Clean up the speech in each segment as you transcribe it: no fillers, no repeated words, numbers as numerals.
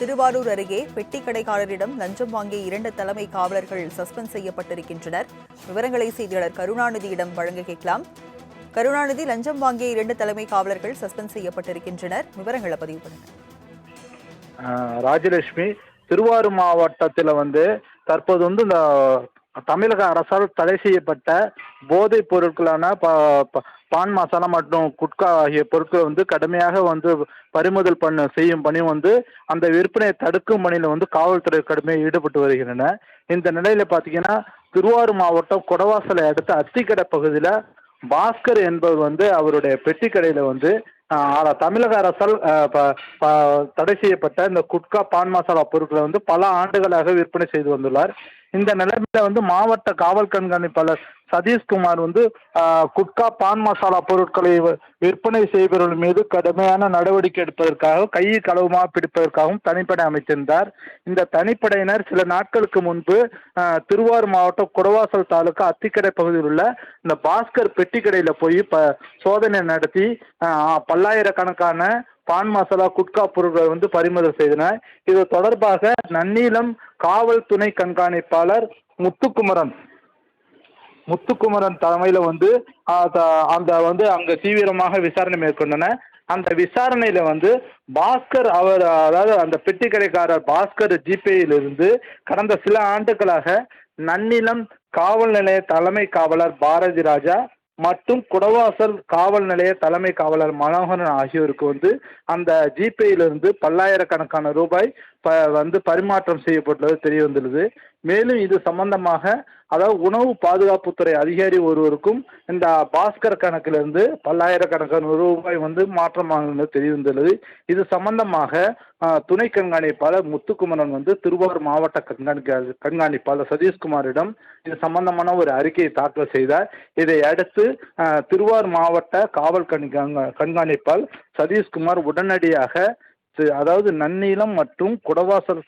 திருவாரூர் அருகே பெட்டி கடைக்காரரிடம் லஞ்சம் வாங்கிய 2 தலைமை காவலர்கள் சஸ்பெண்ட் செய்யப்பட்டிருக்கின்றனர். விவரங்களை செய்தியாளர் கருணாநிதியிடம் வழங்க கேட்கலாம். கருணாநிதி, லஞ்சம் வாங்கிய 2 தலைமை காவலர்கள் சஸ்பெண்ட் செய்யப்பட்டிருக்கின்றனர். விவரங்களை பதிவு பண்ணுங்க. ராஜலட்சுமி, திருவாரூர் மாவட்டத்தில் தற்போது இந்த தமிழக அரசால் தடை செய்யப்பட்ட போதைப் பொருட்களான பான் மசாலா மற்றும் குட்கா ஆகிய பொருட்கள் கடுமையாக பறிமுதல் செய்யும் பணி அந்த விற்பனையை தடுக்கும் பணியில் காவல்துறை கடுமையாக ஈடுபட்டு வருகின்றன. இந்த நிலையில பாத்தீங்கன்னா திருவாரூர் மாவட்டம் கொடவாசலை அடுத்த அத்திக்கடை பகுதியில் பாஸ்கர் என்பவர் அவருடைய பெட்டி கடையில தமிழக அரசால் தடை செய்யப்பட்ட இந்த குட்கா பான் மசாலா பொருட்களை பல ஆண்டுகளாக விற்பனை செய்து வந்துள்ளார். இந்த நிலைமையில மாவட்ட காவல் கண்காணிப்பாளர் சதீஷ்குமார் குட்கா பான் மசாலா பொருட்களை விற்பனை செய்பவர்கள் மீது கடுமையான நடவடிக்கை எடுப்பதற்காக கையை களவுமாக பிடிப்பதற்காகவும் தனிப்படை அமைத்திருந்தார். இந்த தனிப்படையினர் சில நாட்களுக்கு முன்பு திருவாரூர் மாவட்டம் குடவாசல் தாலுகா அத்திக்கடை பகுதியில் உள்ள இந்த பாஸ்கர் பெட்டி கடையில போய் சோதனை நடத்தி பல்லாயிரக்கணக்கான பான் மசாலா குட்கா பொருட்களை பறிமுதல் செய்தனர். இது தொடர்பாக நன்னீலம் காவல் துணை கண்காணிப்பாளர் முத்துக்குமரன் தலைமையில அந்த அங்க தீவிரமாக விசாரணை மேற்கொண்டன. அந்த விசாரணையில பாஸ்கர் அதாவது அந்த பெட்டி கடைக்காரர் பாஸ்கர் ஜிபேயிலிருந்து கடந்த சில ஆண்டுகளாக நன்னிலம் காவல் நிலைய தலைமை காவலர் பாரதி ராஜா மற்றும் குடவாசல் காவல் நிலைய தலைமை காவலர் மனோகரன் ஆகியோருக்கு அந்த ஜிபேயிலிருந்து பல்லாயிரக்கணக்கான ரூபாய் பரிமாற்றம் செய்யப்பட்டுள்ளது தெரிய வந்துள்ளது. மேலும் இது சம்பந்தமாக அதாவது உணவு பாதுகாப்புத்துறை அதிகாரி ஒருவருக்கும் இந்த பாஸ்கர் கணக்கிலிருந்து பல்லாயிரக்கணக்கான ரூபாய் மாற்றமாக தெரிய வந்துள்ளது. இது சம்பந்தமாக துணை கண்காணிப்பாளர் முத்துக்குமரன் திருவாரூர் மாவட்ட கண்காணிப்பாளர் சதீஷ்குமாரிடம் இது சம்பந்தமான ஒரு அறிக்கையை தாக்கல் செய்தார். இதை அடுத்து திருவாரூர் மாவட்ட காவல் கண்காணிப்பாளர் சதீஷ்குமார் உடனடியாக அதாவது நன்னீலம் மற்றும் குடவாசல்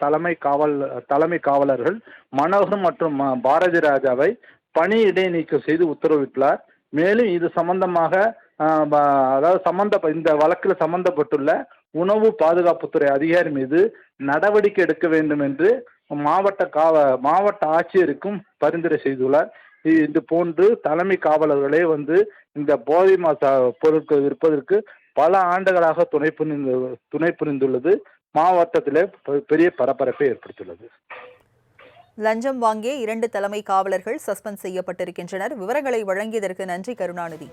தலைமை காவலர்கள் மனோகர் மற்றும் பாரதி ராஜாவை பணி இடைநீக்கம் செய்து உத்தரவிட்டுள்ளார். மேலும் இது சம்பந்தமாக அதாவது இந்த வழக்கில் சம்பந்தப்பட்டுள்ள உணவு பாதுகாப்புத்துறை அதிகாரி மீது நடவடிக்கை எடுக்க வேண்டும் என்று மாவட்ட ஆட்சியருக்கும் பரிந்துரை செய்துள்ளார். இது போன்று தலைமை காவலர்களே இந்த போதை பொருட்கள் விற்பதற்கு பல ஆண்டுகளாக துணை புரிந்துள்ளது. மாவட்டத்திலே பெரிய பரபரப்பை ஏற்படுத்தியுள்ளது. லஞ்சம் வாங்கிய 2 தலைமை காவலர்கள் சஸ்பெண்ட் செய்யப்பட்டிருக்கின்றனர். விவரங்களை வழங்கியதற்கு நன்றி கருணாநிதி.